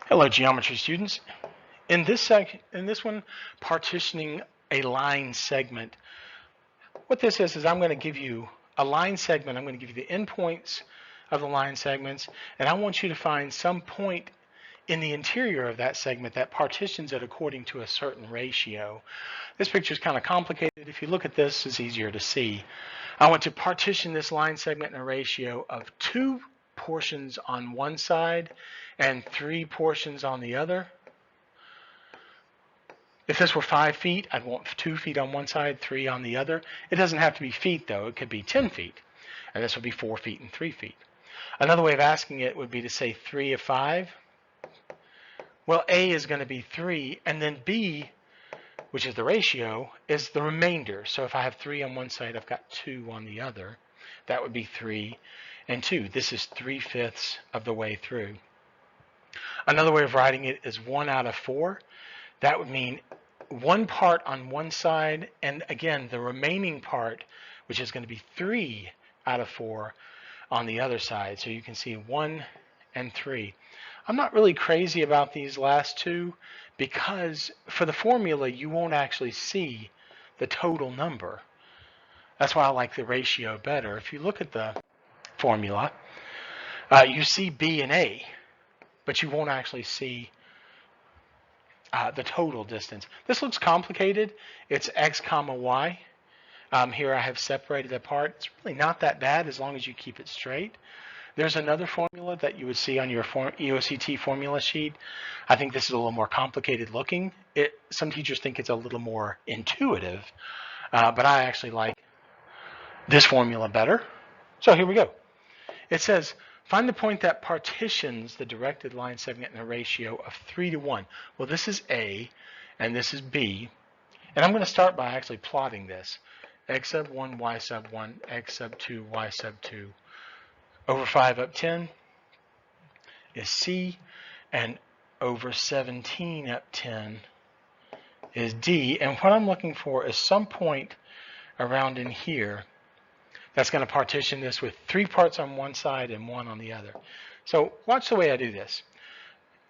Hello, geometry students. In this one, partitioning a line segment. What this is I'm going to give you a line segment. I'm going to give you the endpoints of the line segments, and I want you to find some point in the interior of that segment that partitions it according to a certain ratio. This picture is kind of complicated. If you look at this, it's easier to see. I want to partition this line segment in a ratio of 2 portions on one side and 3 portions on the other. If this were 5 feet, I'd want 2 feet on one side, 3 on the other. It doesn't have to be feet, though. It could be 10 feet. And this would be 4 feet and 3 feet. Another way of asking it would be to say 3 of 5. Well, A is going to be 3, and then B, which is the ratio, is the remainder. So if I have 3 on one side, I've got 2 on the other. That would be 3 and 2. This is 3/5 of the way through. Another way of writing it is 1 out of 4. That would mean 1 part on one side, and again, the remaining part, which is going to be 3 out of 4 on the other side. So you can see 1 and 3. I'm not really crazy about these last two because for the formula, you won't actually see the total number. That's why I like the ratio better. If you look at the formula, you see B and A, but you won't actually see the total distance. This looks complicated. It's x comma y. Here I have separated apart. It's really not that bad as long as you keep it straight. There's another formula that you would see on your EOCT formula sheet. I think this is a little more complicated looking. Some teachers think it's a little more intuitive, but I actually like this formula better. So here we go. It says, find the point that partitions the directed line segment in a ratio of 3 to 1. Well, this is A, and this is B. And I'm going to start by actually plotting this. X sub 1, Y sub 1, X sub 2, Y sub 2. Over 5 up 10 is C, and over 17 up 10 is D. And what I'm looking for is some point around in here that's going to partition this with 3 parts on one side and 1 on the other. So watch the way I do this.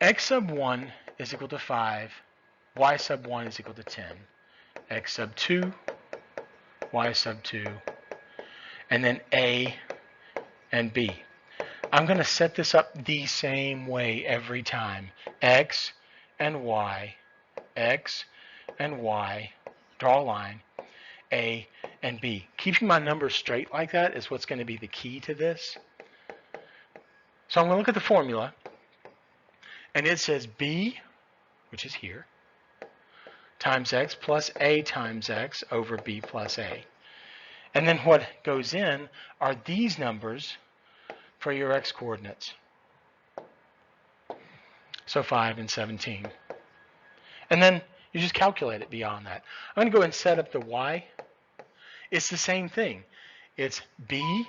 X sub 1 is equal to 5, Y sub 1 is equal to 10, X sub 2, Y sub 2, and then A and B. I'm going to set this up the same way every time. X and Y, draw a line, A and B. Keeping my numbers straight like that is what's going to be the key to this. So I'm going to look at the formula, and it says B, which is here, times X plus A times X over B plus A. And then what goes in are these numbers for your X coordinates. So 5 and 17. And then you just calculate it beyond that. I'm going to go and set up the Y. It's the same thing. It's B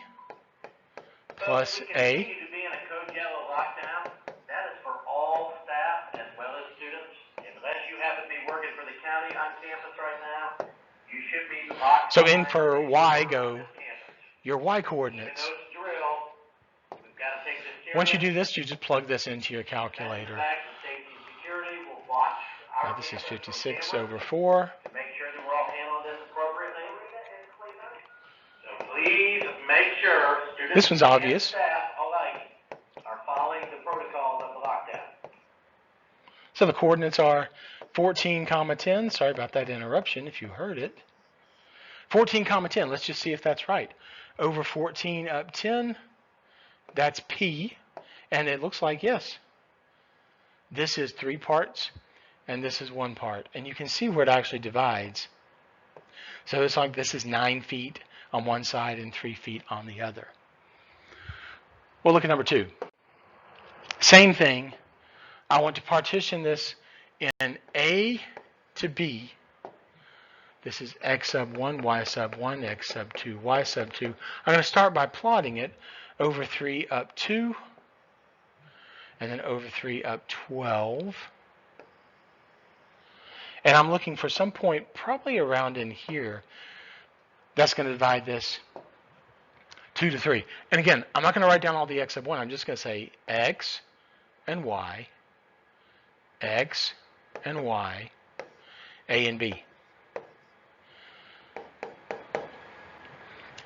plus A. To be in a code yellow lockdown, that is for all staff as well as students. Unless you happen to be working for the county on campus right now, you should be locked. So in for Y go your Y coordinates. Once you do this, you just plug this into your calculator. Now this is 56 over 4. Make sure that we're all handling this appropriately. So please make sure students This one's obvious. and staff alike are following the protocols of the lockdown. So the coordinates are 14 comma 10. Sorry about that interruption if you heard it. 14 comma 10. Let's just see if that's right. Over 14 up 10, that's P. And it looks like, yes, this is 3 parts and this is 1 part. And you can see where it actually divides. So it's like this is 9 feet on one side and 3 feet on the other. Well, look at number 2. Same thing. I want to partition this in A to B. This is X sub 1, Y sub 1, X sub 2, Y sub 2. I'm going to start by plotting it over 3 up 2, and then over 3 up 12. And I'm looking for some point probably around in here that's going to divide this 2 to 3. And again, I'm not going to write down all the X sub 1. I'm just going to say X and Y X and Y, A and B.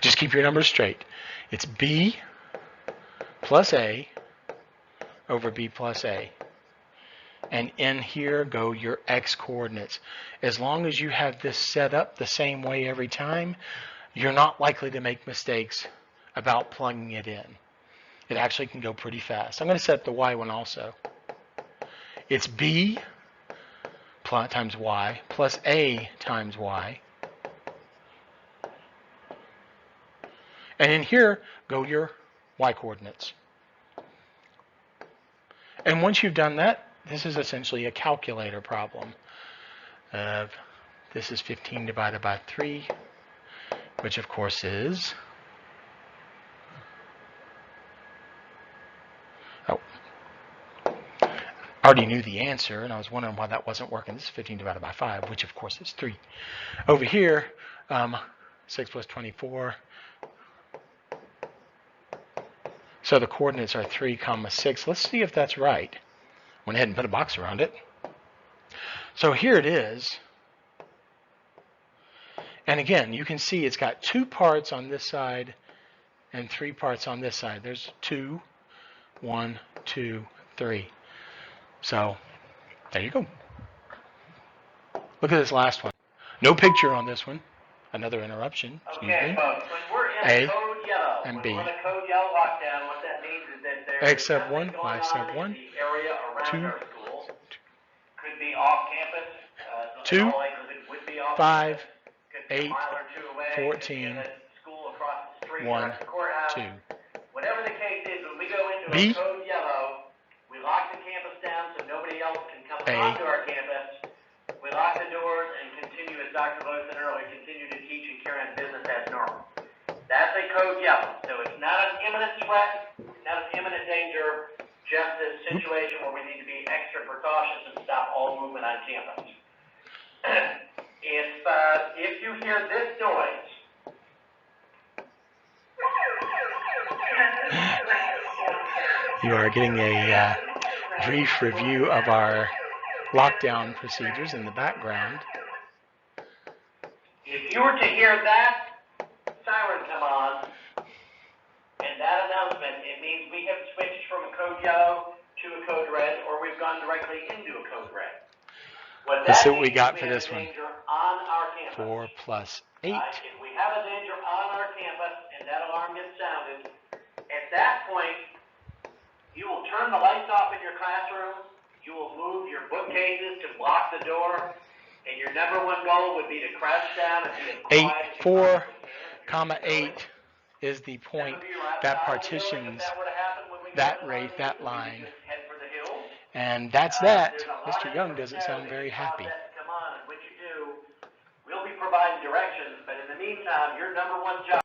Just keep your numbers straight. It's B plus A over B plus A. And in here go your X coordinates. As long as you have this set up the same way every time, you're not likely to make mistakes about plugging it in. It actually can go pretty fast. I'm going to set up the Y one also. It's B times Y plus A times Y. And in here go your Y coordinates. And once you've done that, this is essentially a calculator problem. This is 15 divided by 3, which of course is, oh, I already knew the answer, and I was wondering why that wasn't working. This is 15 divided by 5, which of course is 3. Over here, 6 plus 24. So the coordinates are 3, 6. Let's see if that's right. Went ahead and put a box around it. So here it is. And again, you can see it's got 2 parts on this side and 3 parts on this side. There's 2, 1, 2, 3. So there you go. Look at this last one. No picture on this one. Another interruption. Okay, folks, when we're in A code yellow, and when B. we're in a code yellow lockdown, what that means is that there's X sub nothing 1, going Y on sub in 1, the area around 2, our school. Could be off campus. So 2, in all likelihood would be off 5, campus. Could be 8, a mile or 2 away. 14, Could be in the school across the street 1, or at the courthouse. 2. Whatever the case is, when we go into B, a code yellow, we lock the campus down so nobody else can come A, onto our campus. We lock the doors and continue, as Dr. Lowe said earlier, continue to teach and carry on business as normal. That's a code yellow. So it's not an imminent threat, not an imminent danger, just this situation where we need to be extra precautious and stop all movement on campus. If you hear this noise, you are getting a brief review of our lockdown procedures in the background. if you were to hear that siren come on and that announcement, it means we have switched from a code yellow to a code red, or we've gone directly into a code red. Let's see what we got for this one. On our campus. 4 plus 8. If we have a danger on our campus and that alarm gets sounded, at that point, you will turn the lights off in your classroom, you will move your bookcases to block the door, and your number one goal would be to crouch down and be as quiet as 4, 8 is the point that partitions that rate, that line. And that's that. Mr. Young doesn't sound very happy. Come on, and when you do, we'll be providing directions, but in the meantime, your number one job